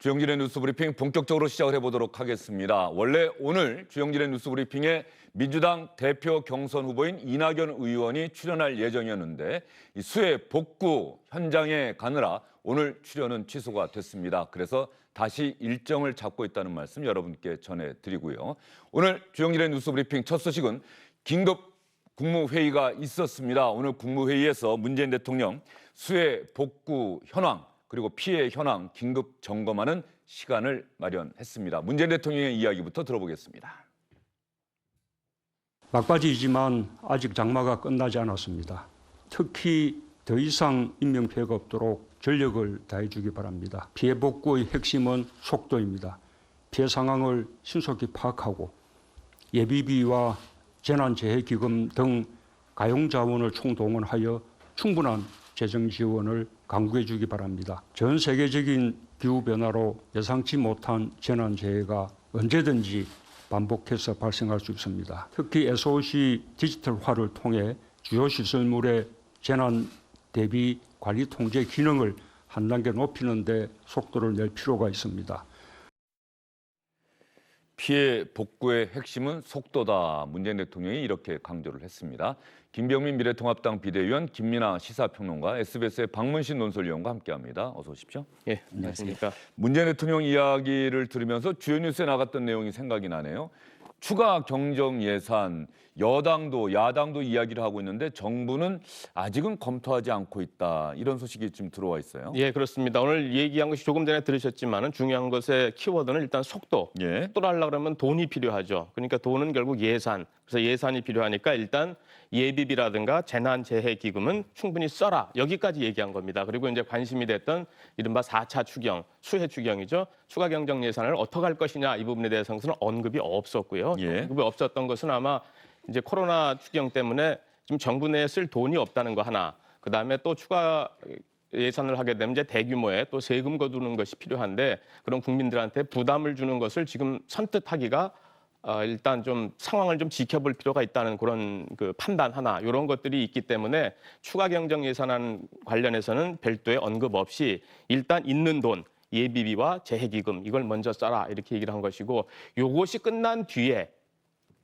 주영진의 뉴스브리핑 본격적으로 시작을 해보도록 하겠습니다. 원래 오늘 주영진의 뉴스브리핑에 민주당 대표 경선 후보인 이낙연 의원이 출연할 예정이었는데 이 수해 복구 현장에 가느라 오늘 출연은 취소가 됐습니다. 그래서 다시 일정을 잡고 있다는 말씀 여러분께 전해드리고요. 오늘 주영진의 뉴스브리핑 첫 소식은 긴급 국무회의가 있었습니다. 오늘 국무회의에서 문재인 대통령 수해 복구 현황 그리고 피해 현황 긴급 점검하는 시간을 마련했습니다. 문재인 대통령의 이야기부터 들어보겠습니다. 막바지이지만 아직 장마가 끝나지 않았습니다. 특히 더 이상 인명피해가 없도록 전력을 다해 주기 바랍니다. 피해 복구의 핵심은 속도입니다. 피해 상황을 신속히 파악하고 예비비와 재난재해기금 등 가용 자원을 총동원하여 충분한 재정 지원을 강구해 주기 바랍니다. 전 세계적인 기후변화로 예상치 못한 재난재해가 언제든지 반복해서 발생할 수 있습니다. 특히 SOC 디지털화를 통해 주요 시설물의 재난 대비 관리 통제 기능을 한 단계 높이는 데 속도를 낼 필요가 있습니다. 피해 복구의 핵심은 속도다. 문재인 대통령이 이렇게 강조를 했습니다. 김병민 미래통합당 비대위원, 김민아 시사평론가, SBS의 박문신 논설위원과 함께합니다. 어서 오십시오. 예, 안녕하십니까. 문재인 대통령 이야기를 들으면서 주요 뉴스에 나갔던 내용이 생각이 나네요. 추가 경정 예산, 여당도 야당도 이야기를 하고 있는데 정부는 아직은 검토하지 않고 있다. 이런 소식이 지금 들어와 있어요. 예, 그렇습니다. 오늘 얘기한 것이 조금 전에 들으셨지만은 중요한 것의 키워드는 일단 속도. 예. 속도를 하려고 그러면 돈이 필요하죠. 그러니까 돈은 결국 예산. 그래서 예산이 필요하니까 일단 예비비라든가 재난재해기금은 충분히 써라. 여기까지 얘기한 겁니다. 그리고 이제 관심이 됐던 이른바 4차 추경, 수해 추경이죠. 추가 경정 예산을 어떻게 할 것이냐 이 부분에 대해서는 언급이 없었고요. 예. 언급이 없었던 것은 아마 이제 코로나 추경 때문에 지금 정부 내에 쓸 돈이 없다는 거 하나. 그다음에 또 추가 예산을 하게 되면 이제 대규모의 또 세금 거두는 것이 필요한데 그런 국민들한테 부담을 주는 것을 지금 선뜻하기가 일단 좀 상황을 좀 지켜볼 필요가 있다는 그런 그 판단 하나 이런 것들이 있기 때문에 추가 경정 예산안 관련해서는 별도의 언급 없이 일단 있는 돈 예비비와 재해기금 이걸 먼저 써라 이렇게 얘기를 한 것이고 요것이 끝난 뒤에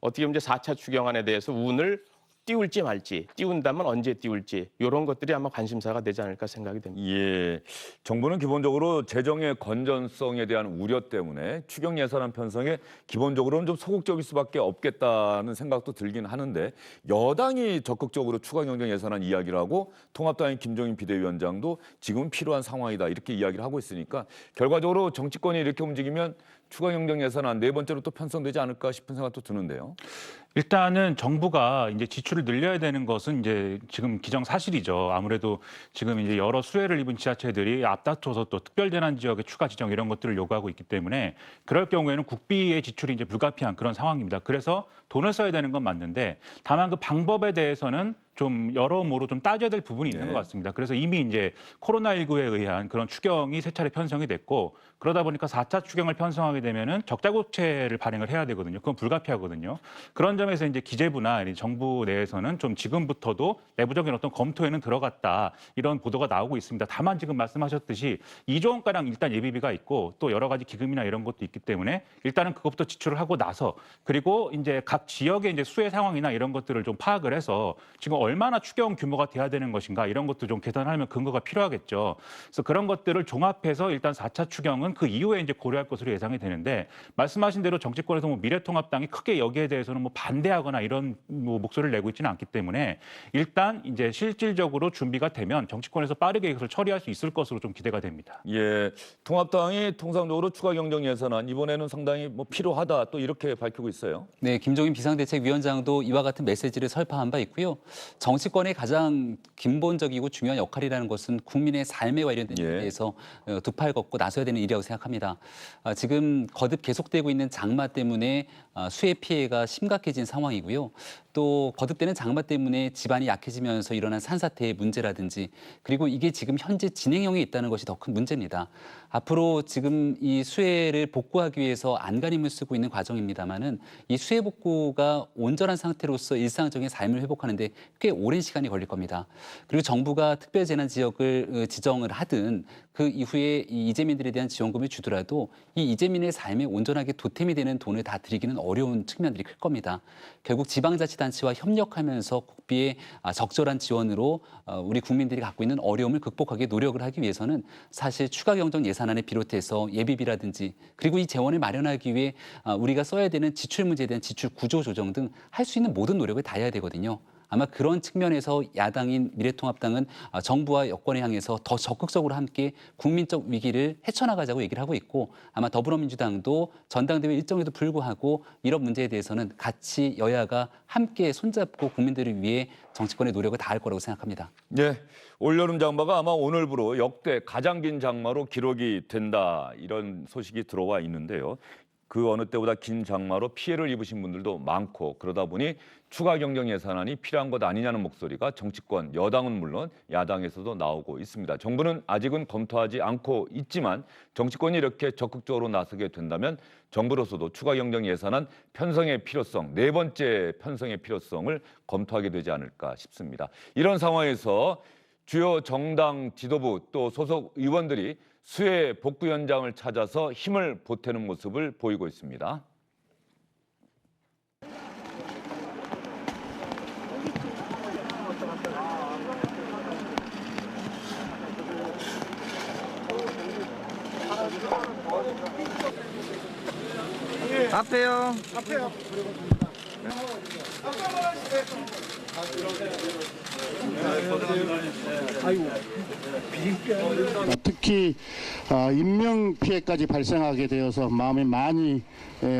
어떻게 보면 이제 4차 추경안에 대해서 운을 띄울지 말지, 띄운다면 언제 띄울지 이런 것들이 아마 관심사가 되지 않을까 생각이 됩니다. 예, 정부는 기본적으로 재정의 건전성에 대한 우려 때문에 추경 예산안 편성에 기본적으로는 좀 소극적일 수밖에 없겠다는 생각도 들긴 하는데 여당이 적극적으로 추가 경정 예산안 이야기를 하고 통합당의 김종인 비대위원장도 지금은 필요한 상황이다 이렇게 이야기를 하고 있으니까 결과적으로 정치권이 이렇게 움직이면 추가 경정 예산안 네 번째로 또 편성되지 않을까 싶은 생각도 드는데요. 일단은 정부가 이제 지출을 늘려야 되는 것은 이제 지금 기정사실이죠. 아무래도 지금 이제 여러 수해를 입은 지자체들이 앞다퉈서 또 특별재난 지역의 추가 지정 이런 것들을 요구하고 있기 때문에 그럴 경우에는 국비의 지출이 이제 불가피한 그런 상황입니다. 그래서 돈을 써야 되는 건 맞는데 다만 그 방법에 대해서는 좀 여러모로 좀 따져야 될 부분이 있는 것 같습니다. 그래서 이미 이제 코로나19에 의한 그런 추경이 세 차례 편성이 됐고 그러다 보니까 4차 추경을 편성하게 되면은 적자국채를 발행을 해야 되거든요. 그건 불가피하거든요. 그런 점에서 이제 기재부나 정부 내에서는 좀 지금부터도 내부적인 어떤 검토에는 들어갔다 이런 보도가 나오고 있습니다. 다만 지금 말씀하셨듯이 2조 원가량 일단 예비비가 있고 또 여러 가지 기금이나 이런 것도 있기 때문에 일단은 그것부터 지출을 하고 나서 그리고 이제 각 지역의 이제 수해 상황이나 이런 것들을 좀 파악을 해서 지금 얼마나 추경 규모가 돼야 되는 것인가 이런 것도 좀 계산하면 근거가 필요하겠죠. 그래서 그런 것들을 종합해서 일단 4차 추경은 그 이후에 이제 고려할 것으로 예상이 되는데 말씀하신 대로 정치권에서 뭐 미래통합당이 크게 여기에 대해서는 뭐 반대하거나 이런 뭐 목소리를 내고 있지는 않기 때문에 일단 이제 실질적으로 준비가 되면 정치권에서 빠르게 이것을 처리할 수 있을 것으로 좀 기대가 됩니다. 예, 통합당이 통상적으로 추가 경정 예산안 이번에는 상당히 뭐 필요하다 또 이렇게 밝히고 있어요. 네, 김종인 비상대책위원장도 이와 같은 메시지를 설파한 바 있고요. 정치권의 가장 근본적이고 중요한 역할이라는 것은 국민의 삶에 관련된 일에 대해서 두 팔 걷고 나서야 되는 일이라고 생각합니다. 지금 거듭 계속되고 있는 장마 때문에 수해 피해가 심각해진 상황이고요. 또 거듭되는 장마 때문에 집안이 약해지면서 일어난 산사태의 문제라든지 그리고 이게 지금 현재 진행형에 있다는 것이 더 큰 문제입니다. 앞으로 지금 이 수해를 복구하기 위해서 안간힘을 쓰고 있는 과정입니다만은 이 수해 복구가 온전한 상태로서 일상적인 삶을 회복하는 데 꽤 꽤 오랜 시간이 걸릴 겁니다. 그리고 정부가 특별재난지역을 지정을 하든 그 이후에 이 이재민들에 대한 지원금을 주더라도 이 이재민의 삶에 온전하게 도템이 되는 돈을 다 드리기는 어려운 측면들이 클 겁니다. 결국 지방자치단체와 협력하면서 국비의 적절한 지원으로 우리 국민들이 갖고 있는 어려움을 극복하기 노력을 하기 위해서는 사실 추가 경정 예산안을 비롯해서 예비비라든지 그리고 이 재원을 마련하기 위해 우리가 써야 되는 지출 문제에 대한 지출 구조 조정 등 할 수 있는 모든 노력을 다해야 되거든요. 아마 그런 측면에서 야당인 미래통합당은 정부와 여권을 향해서 더 적극적으로 함께 국민적 위기를 헤쳐나가자고 얘기를 하고 있고 아마 더불어민주당도 전당대회 일정에도 불구하고 이런 문제에 대해서는 같이 여야가 함께 손잡고 국민들을 위해 정치권의 노력을 다할 거라고 생각합니다. 네, 올여름 장마가 아마 오늘부로 역대 가장 긴 장마로 기록이 된다 이런 소식이 들어와 있는데요. 그 어느 때보다 긴 장마로 피해를 입으신 분들도 많고 그러다 보니 추가 경정 예산안이 필요한 것 아니냐는 목소리가 정치권, 여당은 물론 야당에서도 나오고 있습니다. 정부는 아직은 검토하지 않고 있지만 정치권이 이렇게 적극적으로 나서게 된다면 정부로서도 추가 경정 예산안 편성의 필요성, 네 번째 편성의 필요성을 검토하게 되지 않을까 싶습니다. 이런 상황에서 주요 정당 지도부 또 소속 의원들이 수해 복구 현장을 찾아서 힘을 보태는 모습을 보이고 있습니다. 앞에요. 특히 인명 피해까지 발생하게 되어서 마음이 많이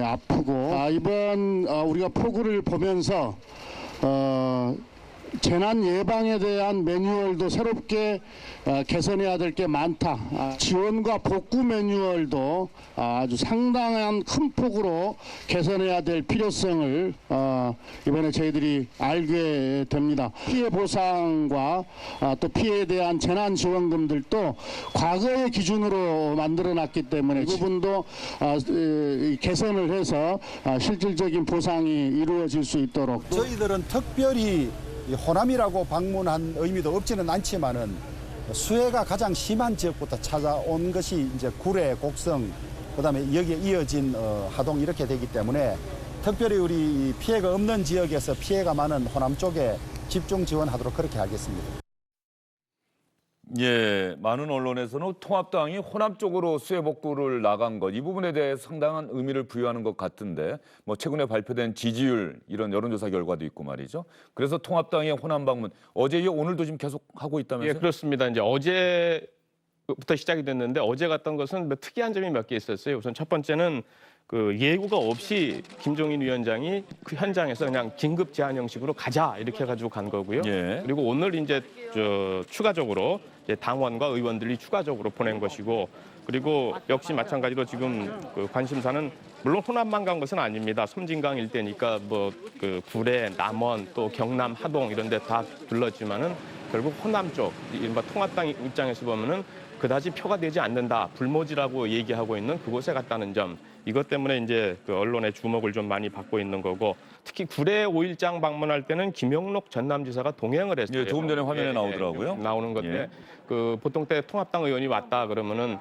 아프고 이번 우리가 폭우를 보면서 재난 예방에 대한 매뉴얼도 새롭게 개선해야 될 게 많다. 지원과 복구 매뉴얼도 아주 상당한 큰 폭으로 개선해야 될 필요성을 이번에 저희들이 알게 됩니다. 피해 보상과 또 피해에 대한 재난 지원금들도 과거의 기준으로 만들어놨기 때문에 이 부분도 개선을 해서 실질적인 보상이 이루어질 수 있도록 저희들은 특별히 이 호남이라고 방문한 의미도 없지는 않지만은 수해가 가장 심한 지역부터 찾아온 것이 이제 구례, 곡성, 그다음에 여기에 이어진 하동 이렇게 되기 때문에 특별히 우리 피해가 없는 지역에서 피해가 많은 호남 쪽에 집중 지원하도록 그렇게 하겠습니다. 예, 많은 언론에서는 통합당이 호남 쪽으로 수해 복구를 나간 것, 이 부분에 대해 상당한 의미를 부여하는 것 같은데 뭐 최근에 발표된 지지율 이런 여론조사 결과도 있고 말이죠. 그래서 통합당의 호남 방문 어제 이어 오늘도 지금 계속 하고 있다면서요? 예, 그렇습니다. 이제 어제부터 시작이 됐는데 어제 갔던 것은 특이한 점이 몇 개 있었어요. 우선 첫 번째는 그 예고가 없이 김종인 위원장이 그 현장에서 그냥 긴급 제안 형식으로 가자 이렇게 해가지고 간 거고요. 예. 그리고 오늘 이제 추가적으로 이제 당원과 의원들이 추가적으로 보낸 것이고, 그리고 역시 마찬가지로 지금 그 관심사는 물론 호남만 간 것은 아닙니다. 섬진강 일대니까 뭐 그 구례, 남원 또 경남, 하동 이런 데 다 둘렀지만은 결국 호남 쪽 이른바 통합당 입장에서 보면은 그다지 표가 되지 않는다, 불모지라고 얘기하고 있는 그곳에 갔다는 점, 이것 때문에 이제 그 언론의 주목을 좀 많이 받고 있는 거고, 특히 구례 5일장 방문할 때는 김영록 전남지사가 동행을 했어요. 예, 조금 전에 화면에 나오더라고요. 나오는 건데 예. 그 보통 때 통합당 의원이 왔다 그러면은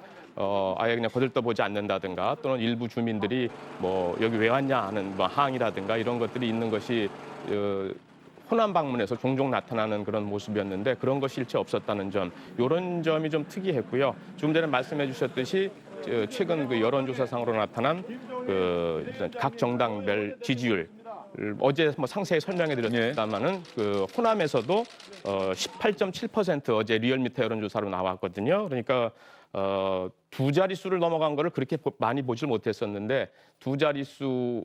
아예 그냥 거들떠보지 않는다든가 또는 일부 주민들이 뭐 여기 왜 왔냐 하는 뭐 항의라든가 이런 것들이 있는 것이 호남 방문에서 종종 나타나는 그런 모습이었는데 그런 것이 일체 없었다는 점, 이런 점이 좀 특이했고요. 조금 전에 말씀해 주셨듯이 최근 그 여론조사상으로 나타난 그 각 정당별 지지율, 어제 뭐 상세히 설명해 드렸습니다만은 그 호남에서도 18.7% 어제 리얼미터 여론조사로 나왔거든요. 그러니까 두 자릿수를 넘어간 거를 그렇게 많이 보질 못했었는데 두 자릿수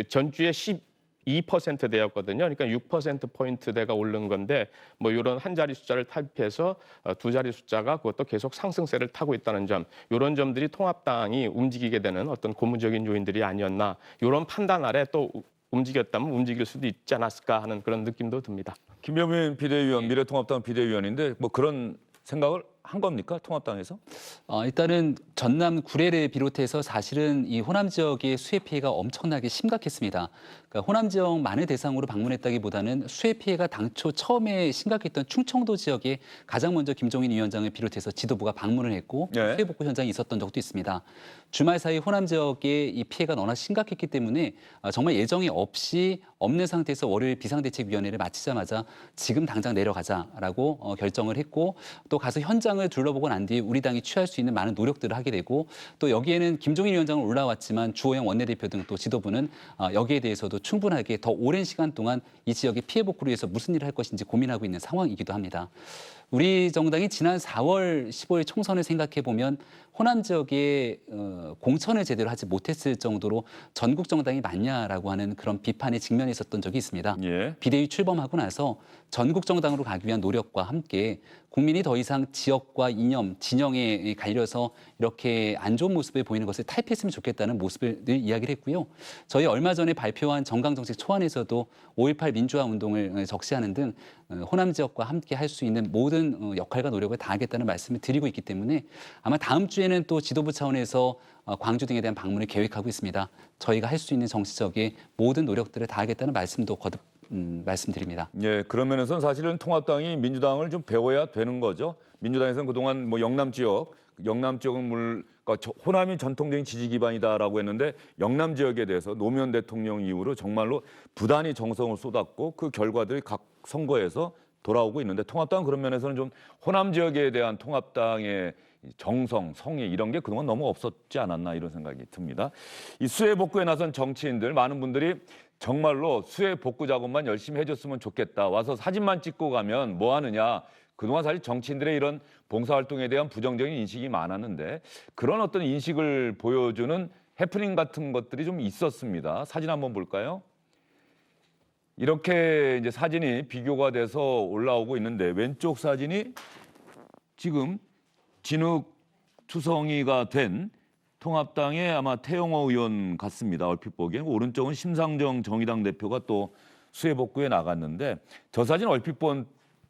전주에 12%대였거든요. 그러니까 6%포인트대가 오른 건데 뭐 이런 한 자리 숫자를 탈피해서 두 자리 숫자가 그것도 계속 상승세를 타고 있다는 점, 이런 점들이 통합당이 움직이게 되는 어떤 고무적인 요인들이 아니었나, 이런 판단 아래 또 움직였다면 움직일 수도 있지 않았을까 하는 그런 느낌도 듭니다. 김병민 비대위원, 미래통합당 비대위원인데 뭐 그런 생각을 한 겁니까? 통합당에서? 일단은 전남 구례를 비롯해서 사실은 이 호남 지역의 수해 피해가 엄청나게 심각했습니다. 그러니까 호남 지역 만을 대상으로 방문했다기보다는 수해 피해가 당초 처음에 심각했던 충청도 지역에 가장 먼저 김종인 위원장을 비롯해서 지도부가 방문을 했고 네. 수해 복구 현장이 있었던 적도 있습니다. 주말 사이 호남 지역의 이 피해가 너무나 심각했기 때문에 정말 예정이 없는 상태에서 월요일 비상대책위원회를 마치자마자 지금 당장 내려가자라고 결정을 했고 또 가서 현장을 둘러보고 난 뒤에 우리 당이 취할 수 있는 많은 노력들을 하게 되고 또 여기에는 김종인 위원장은 올라왔지만 주호영 원내대표 등 또 지도부는 여기에 대해서도 충분하게 더 오랜 시간 동안 이 지역의 피해 복구를 위해서 무슨 일을 할 것인지 고민하고 있는 상황이기도 합니다. 우리 정당이 지난 4월 15일 총선을 생각해 보면 호남 지역에 공천을 제대로 하지 못했을 정도로 전국 정당이 맞냐라고 하는 그런 비판에 직면했었던 적이 있습니다. 예. 비대위 출범하고 나서 전국 정당으로 가기 위한 노력과 함께 국민이 더 이상 지역과 이념, 진영에 갈려서 이렇게 안 좋은 모습을 보이는 것을 탈피했으면 좋겠다는 모습을 늘 이야기를 했고요. 저희 얼마 전에 발표한 정강정책 초안에서도 5.18 민주화 운동을 적시하는 등 호남 지역과 함께 할 수 있는 모든 역할과 노력을 다하겠다는 말씀을 드리고 있기 때문에 아마 다음 주에는 또 지도부 차원에서 광주 등에 대한 방문을 계획하고 있습니다. 저희가 할 수 있는 정치적인 모든 노력들을 다하겠다는 말씀도 거듭 말씀드립니다. 예, 그런 면에서는 사실은 통합당이 민주당을 좀 배워야 되는 거죠. 민주당에서는 그동안 뭐 영남 지역은 호남이 전통적인 지지 기반이다라고 했는데 영남 지역에 대해서 노무현 대통령 이후로 정말로 부단히 정성을 쏟았고 그 결과들이 각 선거에서 돌아오고 있는데 통합당은 그런 면에서는 좀 호남 지역에 대한 통합당의 정성, 성의 이런 게 그동안 너무 없었지 않았나 이런 생각이 듭니다. 이 수해 복구에 나선 정치인들 많은 분들이 정말로 수해 복구 작업만 열심히 해줬으면 좋겠다. 와서 사진만 찍고 가면 뭐 하느냐. 그동안 사실 정치인들의 이런 봉사활동에 대한 부정적인 인식이 많았는데 그런 어떤 인식을 보여주는 해프닝 같은 것들이 좀 있었습니다. 사진 한번 볼까요? 이렇게 이제 사진이 비교가 돼서 올라오고 있는데 왼쪽 사진이 지금 진흙 투성이가 된 통합당의 아마 태영호 의원 같습니다. 얼핏 보기엔. 오른쪽은 심상정 정의당 대표가 또 수해 복구에 나갔는데 저 사진 얼핏 본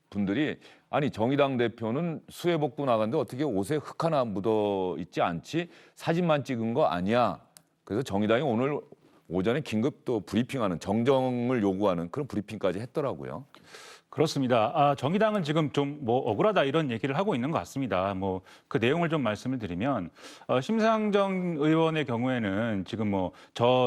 분들이 아니 정의당 대표는 수해 복구 나갔는데 어떻게 옷에 흙 하나 묻어 있지 않지? 사진만 찍은 거 아니야. 그래서 정의당이 오늘 오전에 긴급 또 브리핑하는 정정을 요구하는 그런 브리핑까지 했더라고요. 그렇습니다. 정의당은 지금 좀 뭐 억울하다 이런 얘기를 하고 있는 것 같습니다. 뭐 그 내용을 좀 말씀을 드리면 심상정 의원의 경우에는 지금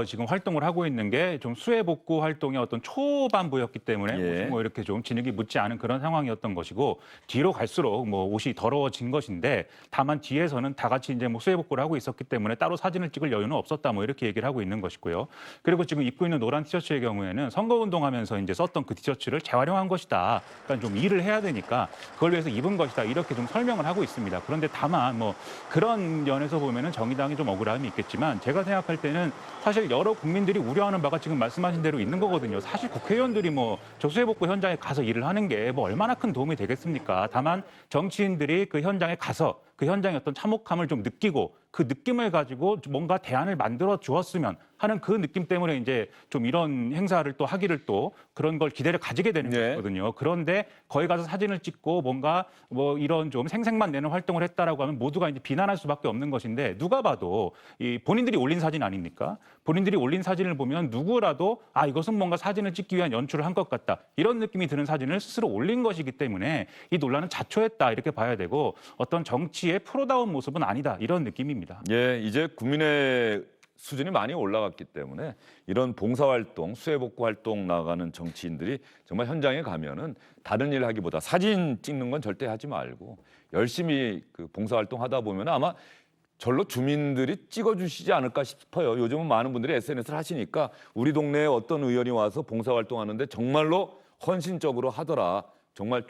지금 활동을 하고 있는 게 좀 수해 복구 활동의 어떤 초반부였기 때문에 예. 옷이 이렇게 좀 진흙이 묻지 않은 그런 상황이었던 것이고 뒤로 갈수록 옷이 더러워진 것인데 다만 뒤에서는 다 같이 이제 수해 복구를 하고 있었기 때문에 따로 사진을 찍을 여유는 없었다 이렇게 얘기를 하고 있는 것이고요. 그리고 지금 입고 있는 노란 티셔츠의 경우에는 선거운동하면서 이제 썼던 그 티셔츠를 재활용한 것이다. 그러니까 좀 일을 해야 되니까 그걸 위해서 입은 것이다. 이렇게 좀 설명을 하고 있습니다. 그런데 다만 그런 면에서 보면은 정의당이 좀 억울함이 있겠지만 제가 생각할 때는 사실 여러 국민들이 우려하는 바가 지금 말씀하신 대로 있는 거거든요. 사실 국회의원들이 수해 복구 현장에 가서 일을 하는 게 얼마나 큰 도움이 되겠습니까? 다만 정치인들이 그 현장에 가서 그 현장의 어떤 참혹함을 좀 느끼고 그 느낌을 가지고 뭔가 대안을 만들어 주었으면 하는 그 느낌 때문에 이제 좀 이런 행사를 또 하기를 또 그런 걸 기대를 가지게 되는 네. 거거든요. 그런데 거기 가서 사진을 찍고 뭔가 이런 좀 생색만 내는 활동을 했다라고 하면 모두가 이제 비난할 수밖에 없는 것인데 누가 봐도 이 본인들이 올린 사진 아닙니까? 본인들이 올린 사진을 보면 누구라도 이것은 뭔가 사진을 찍기 위한 연출을 한 것 같다. 이런 느낌이 드는 사진을 스스로 올린 것이기 때문에 이 논란은 자초했다 이렇게 봐야 되고 어떤 정치의 프로다운 모습은 아니다 이런 느낌입니다. 예, 이제 국민의 수준이 많이 올라갔기 때문에 이런 봉사활동, 수해복구 활동 나가는 정치인들이 정말 현장에 가면은 다른 일 하기보다 사진 찍는 건 절대 하지 말고 열심히 그 봉사활동 하다 보면 아마 절로 주민들이 찍어주시지 않을까 싶어요. 요즘은 많은 분들이 SNS를 하시니까 우리 동네에 어떤 의원이 와서 봉사활동하는데 정말로 헌신적으로 하더라. 정말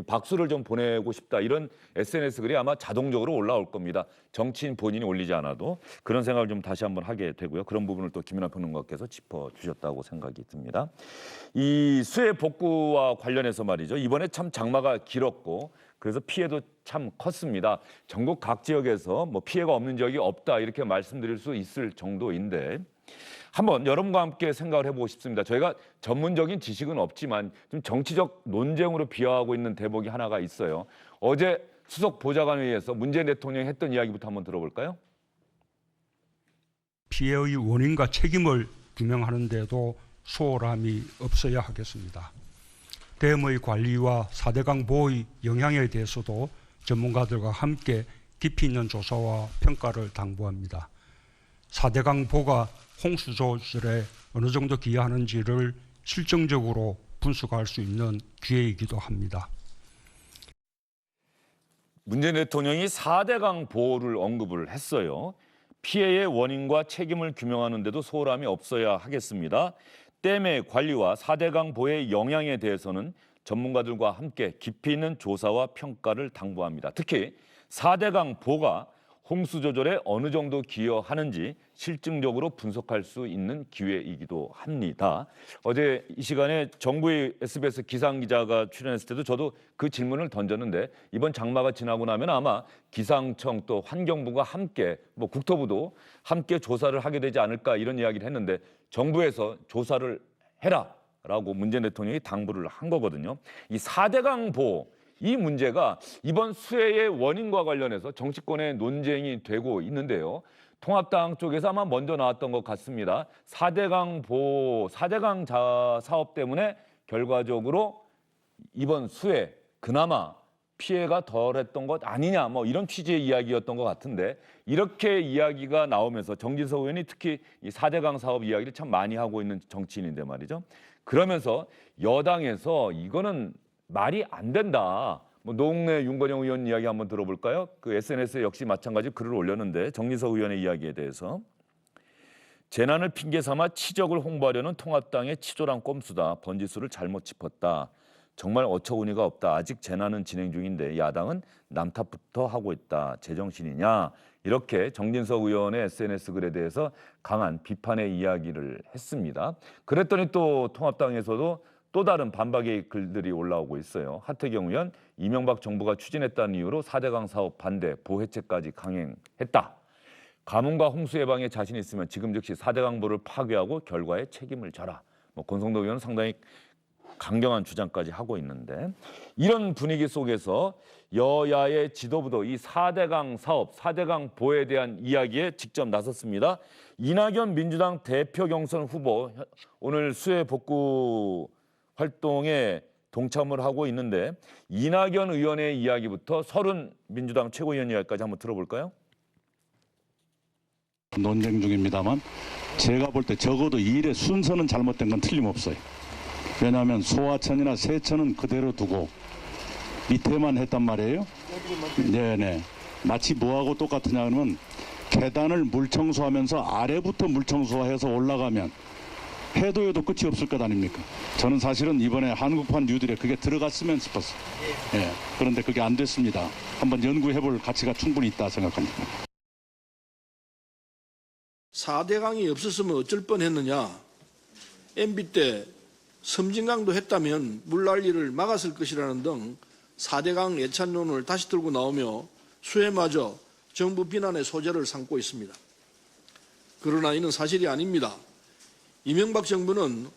박수를 좀 보내고 싶다. 이런 SNS 글이 아마 자동적으로 올라올 겁니다. 정치인 본인이 올리지 않아도 그런 생각을 좀 다시 한번 하게 되고요. 그런 부분을 또 김연아 평론가께서 짚어주셨다고 생각이 듭니다. 이 수해 복구와 관련해서 말이죠. 이번에 참 장마가 길었고 그래서 피해도 참 컸습니다. 전국 각 지역에서 피해가 없는 지역이 없다 이렇게 말씀드릴 수 있을 정도인데 한번 여러분과 함께 생각을 해보고 싶습니다. 저희가 전문적인 지식은 없지만 좀 정치적 논쟁으로 비화하고 있는 대목이 하나가 있어요. 어제 수석 보좌관회의에서 문재인 대통령이 했던 이야기부터 한번 들어볼까요? 피해의 원인과 책임을 규명하는 데도 소홀함이 없어야 하겠습니다. 댐의 관리와 4대강 보호의 영향에 대해서도 전문가들과 함께 깊이 있는 조사와 평가를 당부합니다. 4대강 보가 홍수 조절에 어느 정도 기여하는지를 실증적으로 분석할 수 있는 기회이기도 합니다. 문재인 대통령이 4대강 보호를 언급을 했어요. 피해의 원인과 책임을 규명하는 데도 소홀함이 없어야 하겠습니다. 댐의 관리와 4대강 보호의 영향에 대해서는 전문가들과 함께 깊이 있는 조사와 평가를 당부합니다. 특히 4대강 보호가 홍수 조절에 어느 정도 기여하는지 실증적으로 분석할 수 있는 기회이기도 합니다. 어제 이 시간에 정부의 SBS 기상기자가 출연했을 때도 저도 그 질문을 던졌는데 이번 장마가 지나고 나면 아마 기상청 또 환경부가 함께 국토부도 함께 조사를 하게 되지 않을까 이런 이야기를 했는데 정부에서 조사를 해라라고 문재인 대통령이 당부를 한 거거든요. 이 4대강 보호 이 문제가 이번 수해의 원인과 관련해서 정치권의 논쟁이 되고 있는데요. 통합당 쪽에서 아마 먼저 나왔던 것 같습니다. 4대강 보호, 4대강 사업 때문에 결과적으로 이번 수해 그나마 피해가 덜했던 것 아니냐 이런 취지의 이야기였던 것 같은데 이렇게 이야기가 나오면서 정진석 의원이 특히 이 4대강 사업 이야기를 참 많이 하고 있는 정치인인데 말이죠. 그러면서 여당에서 이거는 말이 안 된다. 노웅래 윤건영 의원 이야기 한번 들어볼까요? 그 SNS에 역시 마찬가지 글을 올렸는데 정진석 의원의 이야기에 대해서 재난을 핑계 삼아 치적을 홍보하려는 통합당의 치졸한 꼼수다. 번지수를 잘못 짚었다. 정말 어처구니가 없다. 아직 재난은 진행 중인데 야당은 남 탓부터 하고 있다. 제정신이냐? 이렇게 정진석 의원의 SNS 글에 대해서 강한 비판의 이야기를 했습니다. 그랬더니 또 통합당에서도 또 다른 반박의 글들이 올라오고 있어요. 하태경 의원, 이명박 정부가 추진했다는 이유로 4대강 사업 반대, 보해체까지 강행했다. 가뭄과 홍수 예방에 자신 있으면 지금 즉시 4대강 보를 파괴하고 결과에 책임을 져라. 권성동 의원은 상당히 강경한 주장까지 하고 있는데 이런 분위기 속에서 여야의 지도부도 이 4대강 사업, 4대강 보에 대한 이야기에 직접 나섰습니다. 이낙연 민주당 대표 경선 후보 오늘 수해 복구 활동에 동참을 하고 있는데 이낙연 의원의 이야기부터 서른 민주당 최고위원 이야기까지 한번 들어볼까요? 논쟁 중입니다만 제가 볼 때 적어도 이 일의 순서는 잘못된 건 틀림없어요. 왜냐하면 소하천이나 세천은 그대로 두고 밑에만 했단 말이에요. 네네. 마치 뭐하고 똑같으냐 하면 계단을 물청소하면서 아래부터 물청소해서 올라가면 해도 해도 끝이 없을 것 아닙니까? 저는 사실은 이번에 한국판 뉴딜에 그게 들어갔으면 싶었어요. 예. 그런데 그게 안 됐습니다. 한번 연구해볼 가치가 충분히 있다 생각합니다. 4대강이 없었으면 어쩔 뻔했느냐. MB 때 섬진강도 했다면 물난리를 막았을 것이라는 등 4대강 예찬론을 다시 들고 나오며 수해마저 정부 비난의 소재를 삼고 있습니다. 그러나 이는 사실이 아닙니다. 이명박 정부는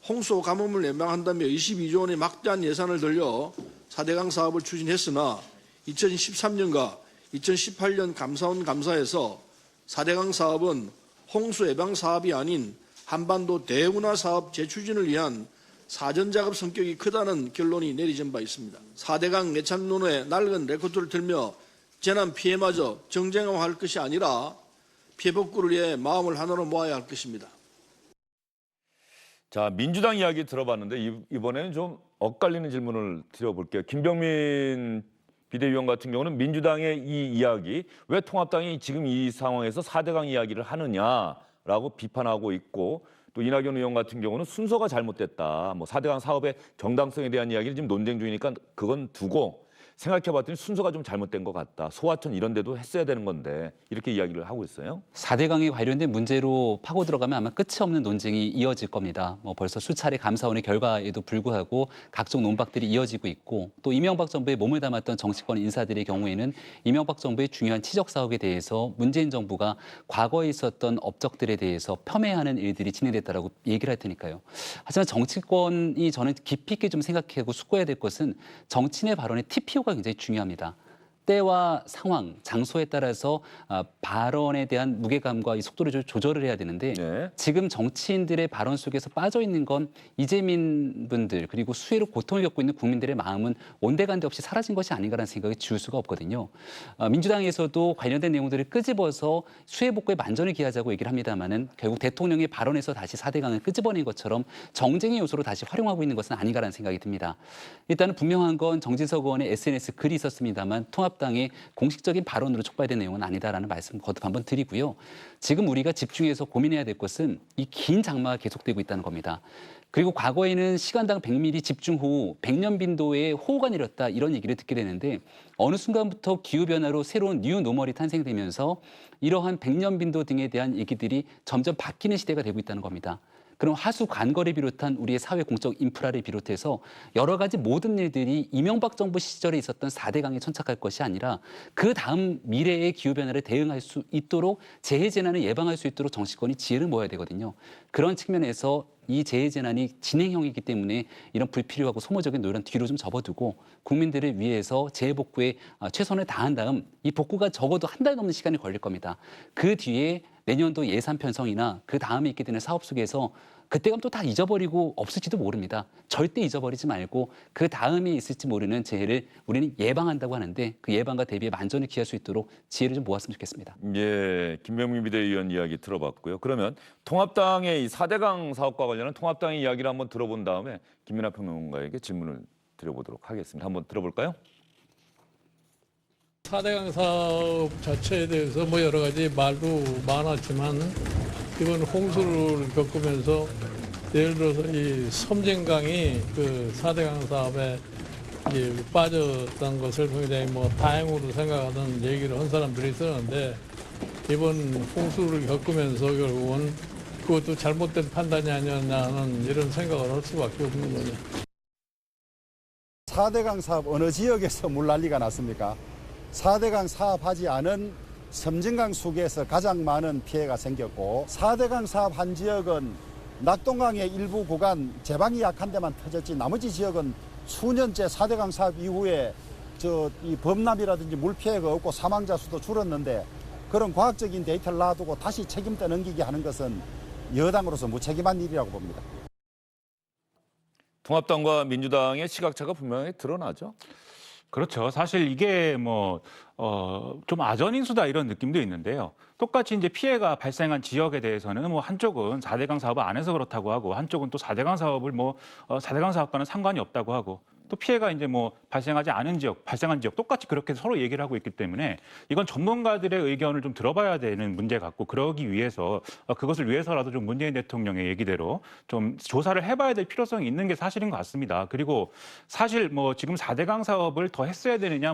홍수 가뭄을 예방한다며 22조 원의 막대한 예산을 들여 4대강 사업을 추진했으나 2013년과 2018년 감사원 감사에서 4대강 사업은 홍수 예방 사업이 아닌 한반도 대운하 사업 재추진을 위한 사전작업 성격이 크다는 결론이 내리진 바 있습니다. 4대강 예찬론의 낡은 레코드를 들며 재난 피해마저 정쟁화할 것이 아니라 피해 복구를 위해 마음을 하나로 모아야 할 것입니다. 자, 민주당 이야기 들어봤는데 이번에는 좀 엇갈리는 질문을 드려볼게요. 김병민 비대위원 같은 경우는 민주당의 이 이야기, 왜 통합당이 지금 이 상황에서 4대강 이야기를 하느냐라고 비판하고 있고, 또 이낙연 의원 같은 경우는 순서가 잘못됐다. 4대강 사업의 정당성에 대한 이야기를 지금 논쟁 중이니까 그건 두고 생각해봤더니 순서가 좀 잘못된 것 같다. 소하천 이런 데도 했어야 되는 건데 이렇게 이야기를 하고 있어요. 4대강에 관련된 문제로 파고 들어가면 아마 끝이 없는 논쟁이 이어질 겁니다. 벌써 수차례 감사원의 결과에도 불구하고 각종 논박들이 이어지고 있고 또 이명박 정부에 몸을 담았던 정치권 인사들의 경우에는 이명박 정부의 중요한 치적 사업에 대해서 문재인 정부가 과거에 있었던 업적들에 대해서 폄훼하는 일들이 진행됐다라고 얘기를 할 테니까요. 하지만 정치권이 저는 깊이 있게 좀 생각하고 숙고해야 될 것은 정치인의 발언의 TPO가 굉장히 중요합니다. 때와 상황, 장소에 따라서 발언에 대한 무게감과 이 속도를 좀 조절을 해야 되는데 네. 지금 정치인들의 발언 속에서 빠져 있는 건 이재민 분들 그리고 수해로 고통을 겪고 있는 국민들의 마음은 온데간데 없이 사라진 것이 아닌가라는 생각이 지울 수가 없거든요. 민주당에서도 관련된 내용들을 끄집어서 수해 복구에 만전을 기하자고 얘기를 합니다만은 결국 대통령의 발언에서 다시 4대강을 끄집어낸 것처럼 정쟁의 요소로 다시 활용하고 있는 것은 아닌가라는 생각이 듭니다. 일단은 분명한 건 정진석 의원의 SNS 글이 있었습니다만 통합당의 공식적인 발언으로 촉발된 내용은 아니다라는 말씀 거듭 한번 드리고요. 지금 우리가 집중해서 고민해야 될 것은 이 긴 장마가 계속되고 있다는 겁니다. 그리고 과거에는 시간당 100mm 집중 호우, 100년 빈도의 호우가 내렸다 이런 얘기를 듣게 되는데 어느 순간부터 기후변화로 새로운 뉴 노멀이 탄생되면서 이러한 100년 빈도 등에 대한 얘기들이 점점 바뀌는 시대가 되고 있다는 겁니다. 그럼 하수 관거를 비롯한 우리의 사회 공적 인프라를 비롯해서 여러 가지 모든 일들이 이명박 정부 시절에 있었던 4대강에 천착할 것이 아니라 그 다음 미래의 기후변화를 대응할 수 있도록 재해재난을 예방할 수 있도록 정치권이 지혜를 모아야 되거든요. 그런 측면에서 이 재해재난이 진행형이기 때문에 이런 불필요하고 소모적인 노력 뒤로 좀 접어두고 국민들을 위해서 재해복구에 최선을 다한 다음 이 복구가 적어도 한 달 넘는 시간이 걸릴 겁니다. 그 뒤에 내년도 예산 편성이나 그 다음에 있게 되는 사업 속에서 그때 가면 또 다 잊어버리고 없을지도 모릅니다. 절대 잊어버리지 말고 그 다음에 있을지 모르는 재해를 우리는 예방한다고 하는데 그 예방과 대비에 만전을 기할 수 있도록 지혜를 좀 모았으면 좋겠습니다. 예, 김병민 비대위원 이야기 들어봤고요. 그러면 통합당의 이 4대강 사업과 관련한 통합당의 이야기를 한번 들어본 다음에 김민하 평론가에게 질문을 드려보도록 하겠습니다. 한번 들어볼까요? 4대강 사업 자체에 대해서 뭐 여러 가지 말도 많았지만 이번 홍수를 겪으면서 예를 들어서 이 섬진강이 그 4대강 사업에 빠졌던 것을 굉장히 뭐 다행으로 생각하는 얘기를 한 사람들이 있었는데 이번 홍수를 겪으면서 결국은 그것도 잘못된 판단이 아니었나 하는 이런 생각을 할 수밖에 없는 거죠. 4대강 사업 어느 지역에서 물난리가 났습니까? 4대강 사업하지 않은 섬진강 수계에서 가장 많은 피해가 생겼고 4대강 사업 한 지역은 낙동강의 일부 구간 제방이 약한 데만 터졌지 나머지 지역은 수년째 4대강 사업 이후에 이 범람이라든지 물 피해가 없고 사망자 수도 줄었는데 그런 과학적인 데이터를 놔두고 다시 책임져 넘기게 하는 것은 여당으로서 무책임한 일이라고 봅니다. 통합당과 민주당의 시각차가 분명히 드러나죠. 그렇죠. 사실 이게 좀 아전인수다 이런 느낌도 있는데요. 똑같이 이제 피해가 발생한 지역에 대해서는 뭐 한쪽은 4대강 사업을 안 해서 그렇다고 하고 한쪽은 또 4대강 사업을 4대강 사업과는 상관이 없다고 하고 또 피해가 이제 발생하지 않은 지역, 발생한 지역 똑같이 그렇게 서로 얘기를 하고 있기 때문에 이건 전문가들의 의견을 좀 들어봐야 되는 문제 같고 그러기 위해서 그것을 위해서라도 좀 문재인 대통령의 얘기대로 좀 조사를 해봐야 될 필요성이 있는 게 사실인 것 같습니다. 그리고 사실 지금 4대강 사업을 더 했어야 되느냐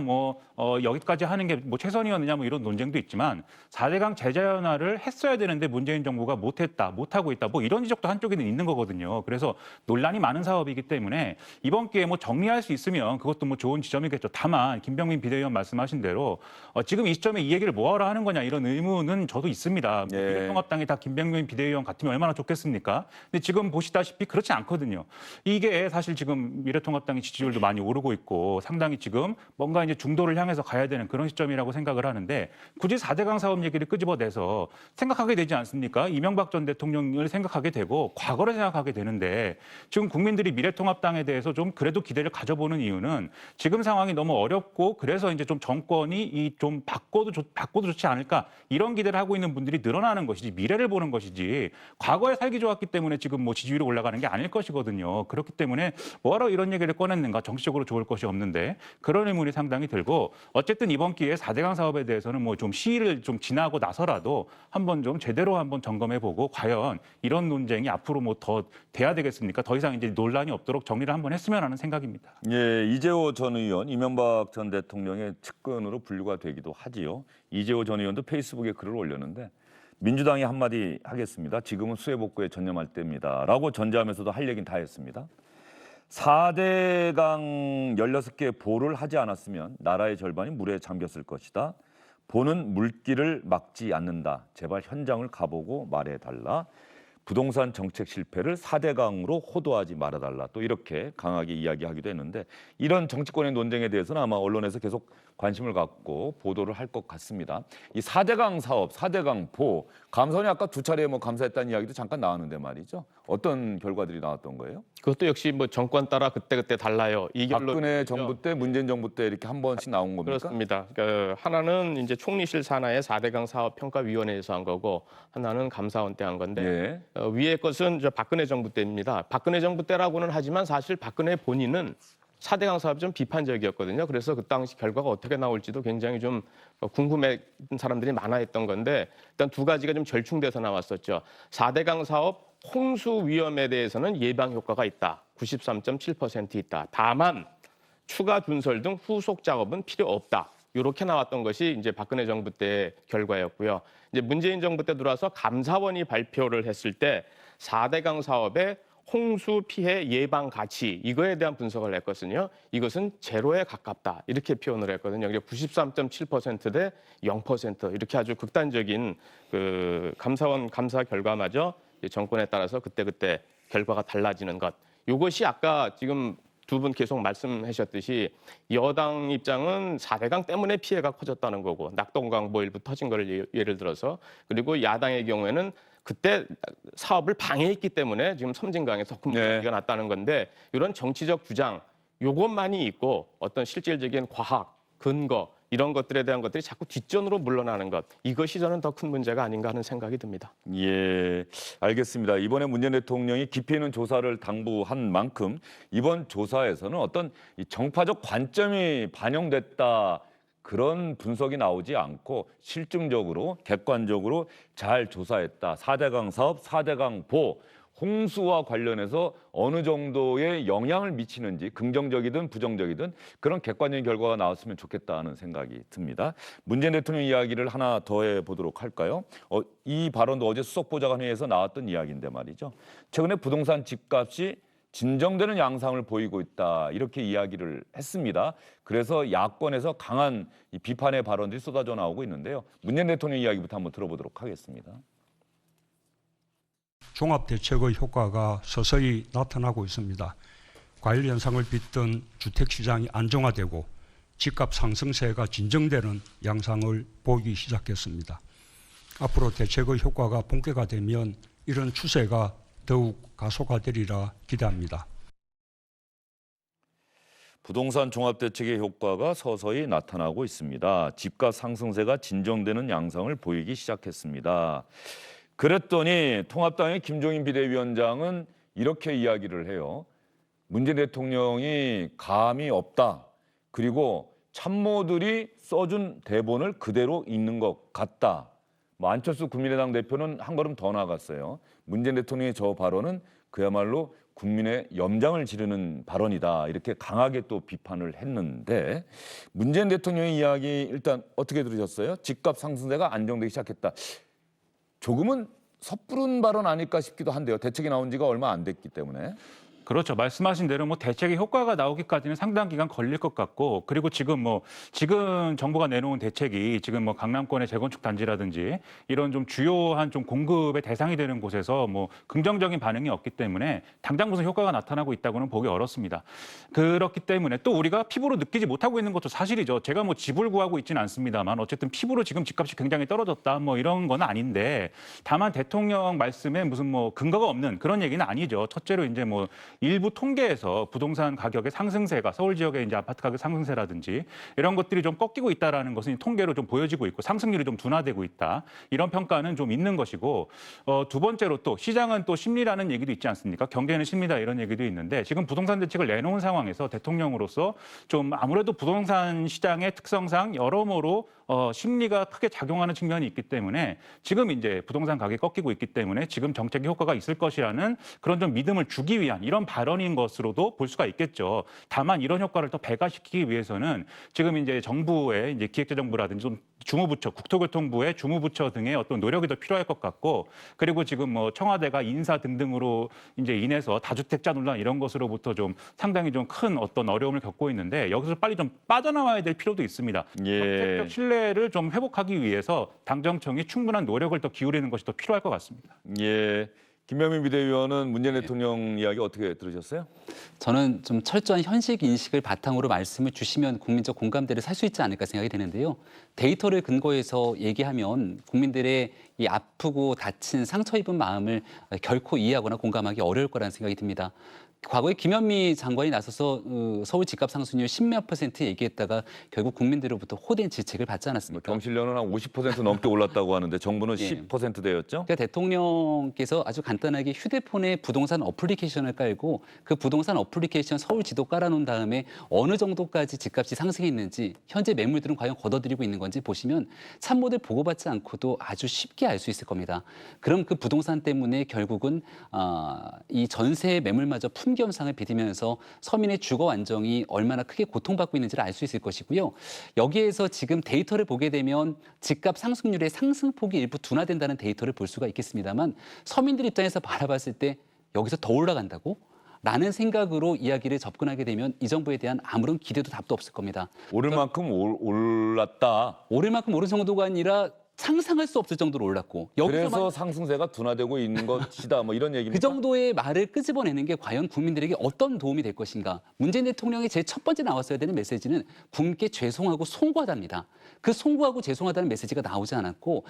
여기까지 하는 게 최선이었느냐 이런 논쟁도 있지만 4대강 재자연화를 했어야 되는데 문재인 정부가 못하고 있다 이런 지적도 한쪽에는 있는 거거든요. 그래서 논란이 많은 사업이기 때문에 이번 기회에 정리할 수 있으면 그것도 좋은 지점이겠죠. 다만 김병민 비대위원 말씀하신 대로 지금 이 시점에 이 얘기를 뭐하러 하는 거냐 이런 의문은 저도 있습니다. 예. 미래통합당이 다 김병민 비대위원 같으면 얼마나 좋겠습니까? 근데 지금 보시다시피 그렇지 않거든요. 이게 사실 지금 미래통합당의 지지율도 많이 오르고 있고 상당히 지금 뭔가 이제 중도를 향해서 가야 되는 그런 시점이라고 생각을 하는데 굳이 4대강 사업 얘기를 끄집어내서 생각하게 되지 않습니까? 이명박 전 대통령을 생각하게 되고 과거를 생각하게 되는데 지금 국민들이 미래통합당에 대해서 좀 그래도 기대를 가져보는 이유는 지금 상황이 너무 어렵고 그래서 이제 좀 정권이 좀 바꿔도 좋지 않을까 이런 기대를 하고 있는 분들이 늘어나는 것이지 미래를 보는 것이지 과거에 살기 좋았기 때문에 지금 지지율이 올라가는 게 아닐 것이거든요. 그렇기 때문에 뭐하러 이런 얘기를 꺼냈는가 정치적으로 좋을 것이 없는데 그런 의문이 상당히 들고 어쨌든 이번 기회에 4대강 사업에 대해서는 좀 시일을 좀 지나고 나서라도 한번 좀 제대로 한번 점검해보고 과연 이런 논쟁이 앞으로 더 돼야 되겠습니까? 더 이상 이제 논란이 없도록 정리를 한번 했으면 하는 생각입니다. 예, 이재호 전 의원, 이명박 전 대통령의 측근으로 분류가 되기도 하지요. 이재호 전 의원도 페이스북에 글을 올렸는데 민주당이 한마디 하겠습니다. 지금은 수해 복구에 전념할 때입니다. 라고 전제하면서도 할 얘기는 다 했습니다. 4대강 16개 보를 하지 않았으면 나라의 절반이 물에 잠겼을 것이다. 보는 물길을 막지 않는다. 제발 현장을 가보고 말해달라. 부동산 정책 실패를 4대강으로 호도하지 말아달라. 또 이렇게 강하게 이야기하기도 했는데 이런 정치권의 논쟁에 대해서는 아마 언론에서 계속 관심을 갖고 보도를 할 것 같습니다. 이 4대강 사업, 4대강 보, 감사원이 아까 2차례 뭐 감사했다는 이야기도 잠깐 나왔는데 말이죠. 어떤 결과들이 나왔던 거예요? 그것도 역시 뭐 정권 따라 그때그때 달라요. 이 결론. 박근혜 정부 때, 문재인 정부 때 이렇게 한 번씩 나온 겁니까? 그렇습니다. 하나는 이제 총리실 산하의 4대강 사업평가위원회에서 한 거고 하나는 감사원 때 한 건데 예. 위의 것은 저 박근혜 정부 때입니다. 박근혜 정부 때라고는 하지만 사실 박근혜 본인은 4대강 사업이 좀 비판적이었거든요. 그래서 그 당시 결과가 어떻게 나올지도 굉장히 좀 궁금했던 사람들이 많아했던 건데 일단 두 가지가 좀 절충돼서 나왔었죠. 4대강 사업 홍수 위험에 대해서는 예방 효과가 있다. 93.7% 있다. 다만 추가 준설 등 후속 작업은 필요 없다. 이렇게 나왔던 것이 이제 박근혜 정부 때 결과였고요. 이제 문재인 정부 때 들어와서 감사원이 발표를 했을 때 4대강 사업의 홍수 피해 예방 가치 이거에 대한 분석을 했거든요. 이것은 제로에 가깝다 이렇게 표현을 했거든요. 93.7% 대 0% 이렇게 아주 극단적인 그 감사원 감사 결과마저 정권에 따라서 그때 결과가 달라지는 것. 이것이 아까 지금 두 분 계속 말씀하셨듯이 여당 입장은 4대강 때문에 피해가 커졌다는 거고 낙동강 뭐 일부 터진 걸 예를 들어서 그리고 야당의 경우에는 그때 사업을 방해했기 때문에 지금 섬진강에서 큰 문제가 났다는 건데 이런 정치적 주장 요것만이 있고 어떤 실질적인 과학, 근거 이런 것들에 대한 것들이 자꾸 뒷전으로 물러나는 것 이것이 저는 더 큰 문제가 아닌가 하는 생각이 듭니다. 예, 알겠습니다. 이번에 문재인 대통령이 깊이 있는 조사를 당부한 만큼 이번 조사에서는 어떤 이 정파적 관점이 반영됐다 그런 분석이 나오지 않고 실증적으로 객관적으로 잘 조사했다. 4대강 사업, 4대강 보, 홍수와 관련해서 어느 정도의 영향을 미치는지 긍정적이든 부정적이든 그런 객관적인 결과가 나왔으면 좋겠다는 생각이 듭니다. 문재인 대통령 이야기를 하나 더 해보도록 할까요? 이 발언도 어제 수석보좌관회의에서 나왔던 이야기인데 말이죠. 최근에 부동산 집값이 진정되는 양상을 보이고 있다 이렇게 이야기를 했습니다. 그래서 야권에서 강한 이 비판의 발언들이 쏟아져 나오고 있는데요. 문재인 대통령 이야기부터 한번 들어보도록 하겠습니다. 종합대책의 효과가 서서히 나타나고 있습니다. 과열 현상을 빚던 주택시장이 안정화되고 집값 상승세가 진정되는 양상을 보이기 시작했습니다. 앞으로 대책의 효과가 본격화되면 이런 추세가 더욱 가속화되리라 기대합니다. 부동산 종합대책의 효과가 서서히 나타나고 있습니다. 집값 상승세가 진정되는 양상을 보이기 시작했습니다. 그랬더니 통합당의 김종인 비대위원장은 이렇게 이야기를 해요. 문재인 대통령이 감이 없다. 그리고 참모들이 써준 대본을 그대로 읽는 것 같다. 안철수 국민의당 대표는 한 걸음 더 나갔어요. 문재인 대통령의 저 발언은 그야말로 국민의 염장을 지르는 발언이다. 이렇게 강하게 또 비판을 했는데 문재인 대통령의 이야기 일단 어떻게 들으셨어요? 집값 상승세가 안정되기 시작했다. 조금은 섣부른 발언 아닐까 싶기도 한데요. 대책이 나온 지가 얼마 안 됐기 때문에. 그렇죠. 말씀하신 대로 뭐 대책의 효과가 나오기까지는 상당 기간 걸릴 것 같고, 그리고 지금 정부가 내놓은 대책이 지금 뭐 강남권의 재건축 단지라든지 이런 좀 주요한 좀 공급의 대상이 되는 곳에서 뭐 긍정적인 반응이 없기 때문에 당장 무슨 효과가 나타나고 있다고는 보기 어렵습니다. 그렇기 때문에 또 우리가 피부로 느끼지 못하고 있는 것도 사실이죠. 제가 뭐 집을 구하고 있지는 않습니다만 어쨌든 피부로 지금 집값이 굉장히 떨어졌다 뭐 이런 건 아닌데, 다만 대통령 말씀에 무슨 뭐 근거가 없는 그런 얘기는 아니죠. 첫째로 이제 뭐 일부 통계에서 부동산 가격의 상승세가 서울 지역의 이제 아파트 가격 상승세라든지 이런 것들이 좀 꺾이고 있다라는 것은 통계로 좀 보여지고 있고 상승률이 좀 둔화되고 있다. 이런 평가는 좀 있는 것이고, 두 번째로 또 시장은 또 심리라는 얘기도 있지 않습니까? 경제는 심리다 이런 얘기도 있는데, 지금 부동산 대책을 내놓은 상황에서 대통령으로서 좀 아무래도 부동산 시장의 특성상 여러모로 심리가 크게 작용하는 측면이 있기 때문에 지금 이제 부동산 가격이 꺾이고 있기 때문에 지금 정책의 효과가 있을 것이라는 그런 좀 믿음을 주기 위한 이런 발언인 것으로도 볼 수가 있겠죠. 다만 이런 효과를 더 배가시키기 위해서는 지금 이제 정부의 이제 기획재정부라든지 좀 주무부처, 국토교통부의 주무부처 등의 어떤 노력이 더 필요할 것 같고, 그리고 지금 뭐 청와대가 인사 등등으로 이제 인해서 다주택자 논란 이런 것으로부터 좀 상당히 좀 큰 어떤 어려움을 겪고 있는데 여기서 빨리 좀 빠져나와야 될 필요도 있습니다. 정책적 신뢰를 좀 회복하기 위해서 당정청이 충분한 노력을 더 기울이는 것이 더 필요할 것 같습니다. 예. 김병민 비대위원은 문재인 대통령 이야기 어떻게 들으셨어요? 저는 좀 철저한 현실 인식을 바탕으로 말씀을 주시면 국민적 공감대를 살 수 있지 않을까 생각이 되는데요. 데이터를 근거해서 얘기하면 국민들의 이 아프고 다친 상처 입은 마음을 결코 이해하거나 공감하기 어려울 거라는 생각이 듭니다. 과거에 김현미 장관이 나서서 서울 집값 상승률 10몇 % 얘기했다가 결국 국민들로부터 호된 질책을 받지 않았습니까? 경실련은 한 50% 넘게 올랐다고 하는데 정부는 예. 10%대였죠? 그러니까 대통령께서 아주 간단하게 휴대폰에 부동산 어플리케이션을 깔고 그 부동산 어플리케이션 서울 지도 깔아놓은 다음에 어느 정도까지 집값이 상승했는지 현재 매물들은 과연 걷어들이고 있는 건지 보시면 참모들 보고받지 않고도 아주 쉽게 알 수 있을 겁니다. 그럼 그 부동산 때문에 결국은 이 전세 매물마저 품겸상을 빚으면서 서민의 주거 안정이 얼마나 크게 고통받고 있는지를 알 수 있을 것이고요. 여기에서 지금 데이터를 보게 되면 집값 상승률의 상승폭이 일부 둔화된다는 데이터를 볼 수가 있겠습니다만 서민들 입장에서 바라봤을 때 여기서 더 올라간다고? 라는 생각으로 이야기를 접근하게 되면 이 정부에 대한 아무런 기대도 답도 없을 겁니다. 오를 만큼 올랐다. 오를 만큼 오른 정도가 아니라 상상할 수 없을 정도로 올랐고 그래서 상승세가 둔화되고 있는 것이다. 뭐 이런 얘기입니까? 그 정도의 말을 끄집어내는 게 과연 국민들에게 어떤 도움이 될 것인가. 문재인 대통령이 제일 첫 번째 나왔어야 되는 메시지는 국민께 죄송하고 송구하답니다. 그 송구하고 죄송하다는 메시지가 나오지 않았고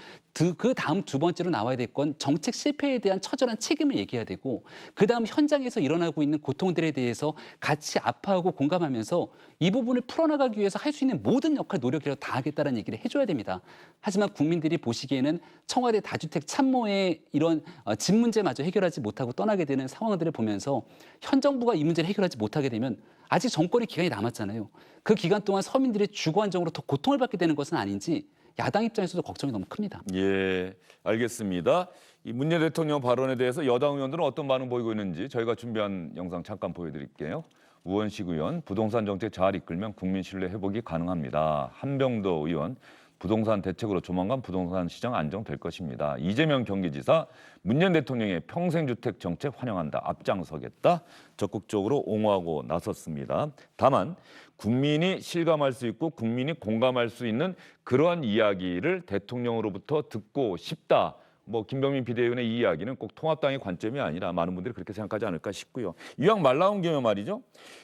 그 다음 두 번째로 나와야 될 건 정책 실패에 대한 처절한 책임을 얘기해야 되고 그 다음 현장에서 일어나고 있는 고통들에 대해서 같이 아파하고 공감하면서 이 부분을 풀어나가기 위해서 할 수 있는 모든 역할 노력이라도 다 하겠다는 얘기를 해줘야 됩니다. 하지만 국민들이 보시기에는 청와대 다주택 참모의 이런 집 문제마저 해결하지 못하고 떠나게 되는 상황들을 보면서 현 정부가 이 문제를 해결하지 못하게 되면 아직 정권의 기간이 남았잖아요. 그 기간 동안 서민들의 주거 안정으로 더 고통을 받게 되는 것은 아닌지 야당 입장에서도 걱정이 너무 큽니다. 예, 알겠습니다. 이 문재인 대통령 발언에 대해서 여당 의원들은 어떤 반응 보이고 있는지 저희가 준비한 영상 잠깐 보여드릴게요. 우원식 의원, 부동산 정책 잘 이끌면 국민 신뢰 회복이 가능합니다. 한병도 의원, 부동산 대책으로 조만간 부동산 시장 안정될 것입니다. 이재명 경기지사, 문재인 대통령의 평생주택 정책 환영한다. 앞장서겠다. 적극적으로 옹호하고 나섰습니다. 다만 국민이 실감할 수 있고 국민이 공감할 수 있는 그러한 이야기를 대통령으로부터 듣고 싶다. 뭐 김병민 비대위원의 이 이야기는 꼭 통합당의 관점이 아니라 많은 분들이 그렇게 생각하지 않을까 싶고요. 이왕 말 나온 김에 말이죠.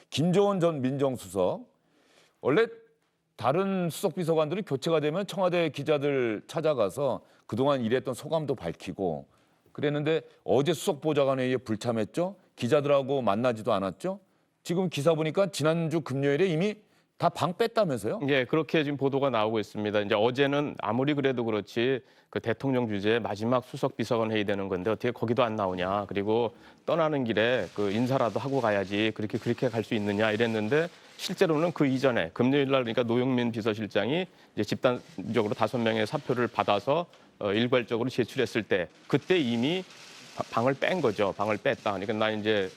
김조원 전 민정수석, 원래 다른 수석비서관들이 교체가 되면 청와대 기자들 찾아가서 그동안 일했던 소감도 밝히고 그랬는데 어제 수석보좌관회의에 불참했죠. 기자들하고 만나지도 않았죠. 지금 기사 보니까 지난주 금요일에 이미 다 방 뺐다면서요? 예, 그렇게 지금 보도가 나오고 있습니다. 이제 어제는 아무리 그래도 그렇지 그 대통령 주재 마지막 수석 비서관 회의 되는 건데 어떻게 거기도 안 나오냐. 그리고 떠나는 길에 그 인사라도 하고 가야지 그렇게 갈 수 있느냐 이랬는데 실제로는 그 이전에 금요일 날 그러니까 노영민 비서실장이 이제 집단적으로 5명의 사표를 받아서 일괄적으로 제출했을 때 그때 이미 방을 뺀 거죠. 방을 뺐다. 그러니까 나 이제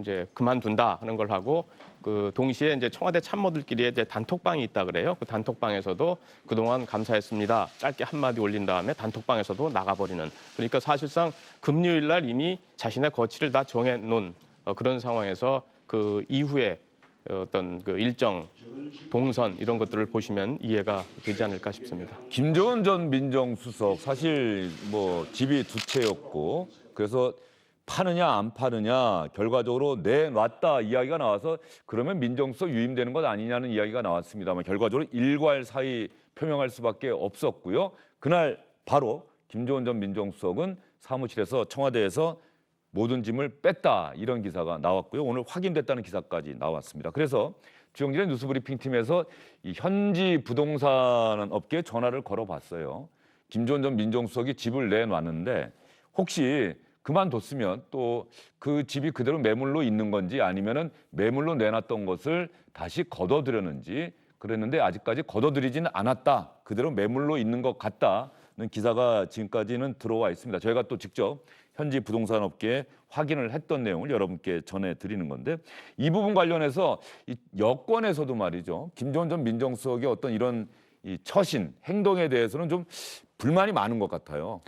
이제 그만둔다 하는 걸 하고 그 동시에 이제 청와대 참모들끼리 이제 단톡방이 있다 그래요. 그 단톡방에서도 그동안 감사했습니다. 짧게 한마디 올린 다음에 단톡방에서도 나가버리는. 그러니까 사실상 금요일 날 이미 자신의 거취를 다 정해놓은 그런 상황에서 그 이후에 어떤 그 일정 동선 이런 것들을 보시면 이해가 되지 않을까 싶습니다. 김조원 전 민정수석 사실 뭐 집이 2채였고 그래서 파느냐 안 파느냐 결과적으로 내놨다 이야기가 나와서 그러면 민정수석 유임되는 것 아니냐는 이야기가 나왔습니다만 결과적으로 일괄 사의 표명할 수밖에 없었고요. 그날 바로 김조원 전 민정수석은 사무실에서 청와대에서 모든 짐을 뺐다 이런 기사가 나왔고요. 오늘 확인됐다는 기사까지 나왔습니다. 그래서 주영진의 뉴스브리핑팀에서 이 현지 부동산 업계에 전화를 걸어봤어요. 김조원 전 민정수석이 집을 내놨는데 혹시 그만뒀으면 또 그 집이 그대로 매물로 있는 건지 아니면은 매물로 내놨던 것을 다시 걷어들였는지 그랬는데 아직까지 걷어들이지는 않았다. 그대로 매물로 있는 것 같다는 기사가 지금까지는 들어와 있습니다. 저희가 또 직접 현지 부동산 업계에 확인을 했던 내용을 여러분께 전해드리는 건데 이 부분 관련해서 이 여권에서도 말이죠. 김조원 전 민정수석의 어떤 이런 이 처신, 행동에 대해서는 좀 불만이 많은 것 같아요.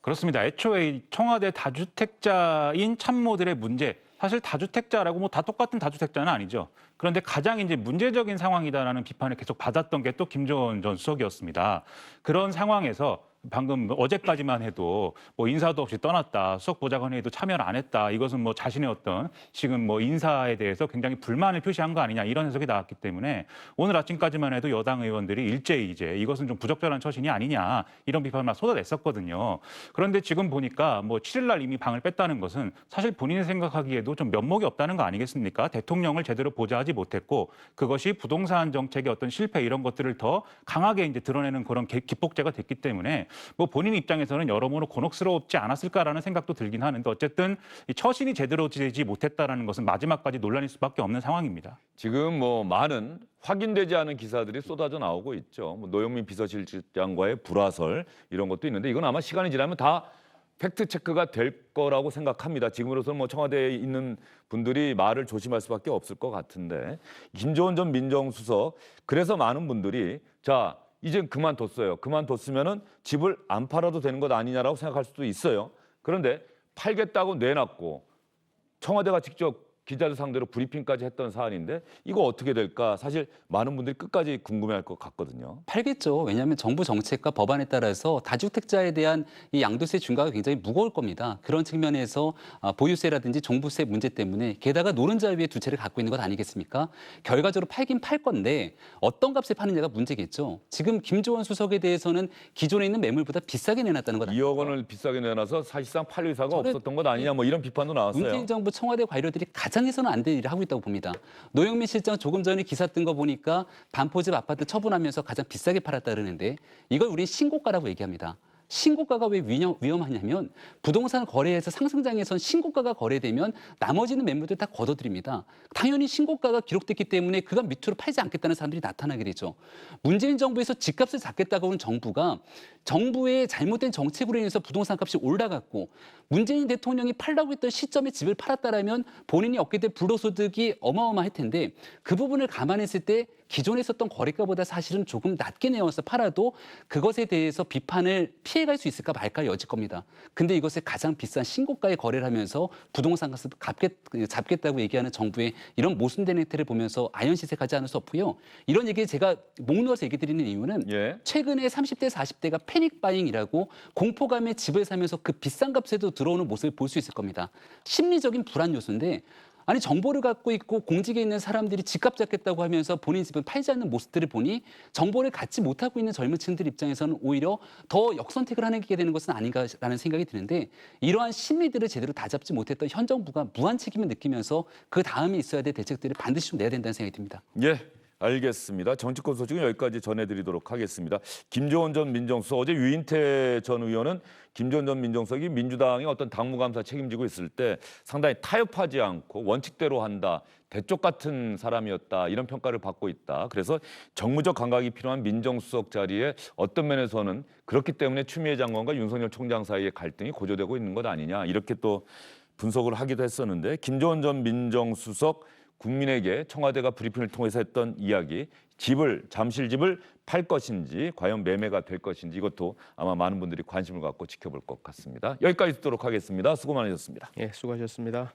그렇습니다. 애초에 청와대 다주택자인 참모들의 문제, 사실 다주택자라고 뭐 다 똑같은 다주택자는 아니죠. 그런데 가장 이제 문제적인 상황이다라는 비판을 계속 받았던 게 또 김조원 전 수석이었습니다. 그런 상황에서 방금 어제까지만 해도 뭐 인사도 없이 떠났다, 수석보좌관회의도 참여를 안 했다, 이것은 뭐 자신의 어떤 지금 뭐 인사에 대해서 굉장히 불만을 표시한 거 아니냐 이런 해석이 나왔기 때문에 오늘 아침까지만 해도 여당 의원들이 일제히 이제 이것은 좀 부적절한 처신이 아니냐 이런 비판을 막 쏟아냈었거든요. 그런데 지금 보니까 뭐 7일 날 이미 방을 뺐다는 것은 사실 본인이 생각하기에도 좀 면목이 없다는 거 아니겠습니까? 대통령을 제대로 보좌하지 못했고 그것이 부동산 정책의 어떤 실패 이런 것들을 더 강하게 이제 드러내는 그런 기폭제가 됐기 때문에 뭐 본인 입장에서는 여러모로 곤혹스럽지 않았을까라는 생각도 들긴 하는데 어쨌든 이 처신이 제대로 되지 못했다라는 것은 마지막까지 논란일 수밖에 없는 상황입니다. 지금 뭐 많은 확인되지 않은 기사들이 쏟아져 나오고 있죠. 뭐 노영민 비서실장과의 불화설 이런 것도 있는데 이건 아마 시간이 지나면 다 팩트 체크가 될 거라고 생각합니다. 지금으로서는 뭐 청와대에 있는 분들이 말을 조심할 수밖에 없을 것 같은데 김조원 전 민정수석 그래서 많은 분들이 자 이젠 그만뒀어요. 그만뒀으면은 집을 안 팔아도 되는 것 아니냐라고 생각할 수도 있어요. 그런데 팔겠다고 내놨고 청와대가 직접 기자들 상대로 브리핑까지 했던 사안인데 이거 어떻게 될까 사실 많은 분들이 끝까지 궁금해할 것 같거든요. 팔겠죠. 왜냐하면 정부 정책과 법안에 따라서 다주택자에 대한 이 양도세 중과가 굉장히 무거울 겁니다. 그런 측면에서 보유세라든지 종부세 문제 때문에 게다가 노른자 위에 두 채를 갖고 있는 것 아니겠습니까? 결과적으로 팔긴 팔 건데 어떤 값에 파느냐가 문제겠죠. 지금 김조원 수석에 대해서는 기존에 있는 매물보다 비싸게 내놨다는 것 아닙니까? 2억 원을 비싸게 내놔서 사실상 팔 의사가 없었던 것 아니냐 뭐 이런 비판도 나왔어요. 문재인 정부 청와대 관료들이 가장 해서는 안 될 일을 하고 있다고 봅니다. 노영민 실장 조금 전에 기사 뜬 거 보니까 반포집 아파트 처분하면서 가장 비싸게 팔았다 그러는데 이걸 우리는 신고가라고 얘기합니다. 신고가가 왜 위험하냐면 부동산 거래에서 상승장에선 신고가가 거래되면 나머지는 매물들 다 걷어들입니다. 당연히 신고가가 기록됐기 때문에 그간 밑으로 팔지 않겠다는 사람들이 나타나게 되죠. 문재인 정부에서 집값을 잡겠다고 하는 정부가 정부의 잘못된 정책으로 인해서 부동산 값이 올라갔고 문재인 대통령이 팔라고 했던 시점에 집을 팔았다라면 본인이 얻게 될 불로소득이 어마어마할 텐데 그 부분을 감안했을 때 기존에 있었던 거래가보다 사실은 조금 낮게 내어서 팔아도 그것에 대해서 비판을 피해갈 수 있을까 말까 여질 겁니다. 근데 이것을 가장 비싼 신고가에 거래를 하면서 부동산 값을 잡겠다고 얘기하는 정부의 이런 모순된 행태를 보면서 아연시색하지 않을 수 없고요. 이런 얘기 제가 목 놓아서 얘기 드리는 이유는 최근에 30대, 40대가 패닉 바잉이라고 공포감에 집을 사면서 그 비싼 값에도 들어오는 모습을 볼 수 있을 겁니다. 심리적인 불안 요소인데 아니 정보를 갖고 있고 공직에 있는 사람들이 집값 잡겠다고 하면서 본인 집을 팔지 않는 모습들을 보니 정보를 갖지 못하고 있는 젊은 층들 입장에서는 오히려 더 역선택을 하게 되는 것은 아닌가라는 생각이 드는데 이러한 심리들을 제대로 다잡지 못했던 현 정부가 무한 책임을 느끼면서 그 다음에 있어야 될 대책들을 반드시 좀 내야 된다는 생각이 듭니다. 예. 알겠습니다. 정치권 소식은 여기까지 전해드리도록 하겠습니다. 김조원 전 민정수석 어제 유인태 전 의원은 김조원 전 민정수석이 민주당의 어떤 당무감사 책임지고 있을 때 상당히 타협하지 않고 원칙대로 한다. 대쪽 같은 사람이었다. 이런 평가를 받고 있다. 그래서 정무적 감각이 필요한 민정수석 자리에 어떤 면에서는 그렇기 때문에 추미애 장관과 윤석열 총장 사이의 갈등이 고조되고 있는 것 아니냐. 이렇게 또 분석을 하기도 했었는데 김조원 전 민정수석 국민에게 청와대가 브리핑을 통해서 했던 이야기, 잠실집을 팔 것인지 과연 매매가 될 것인지 이것도 아마 많은 분들이 관심을 갖고 지켜볼 것 같습니다. 여기까지 듣도록 하겠습니다. 수고 많으셨습니다. 예, 수고하셨습니다.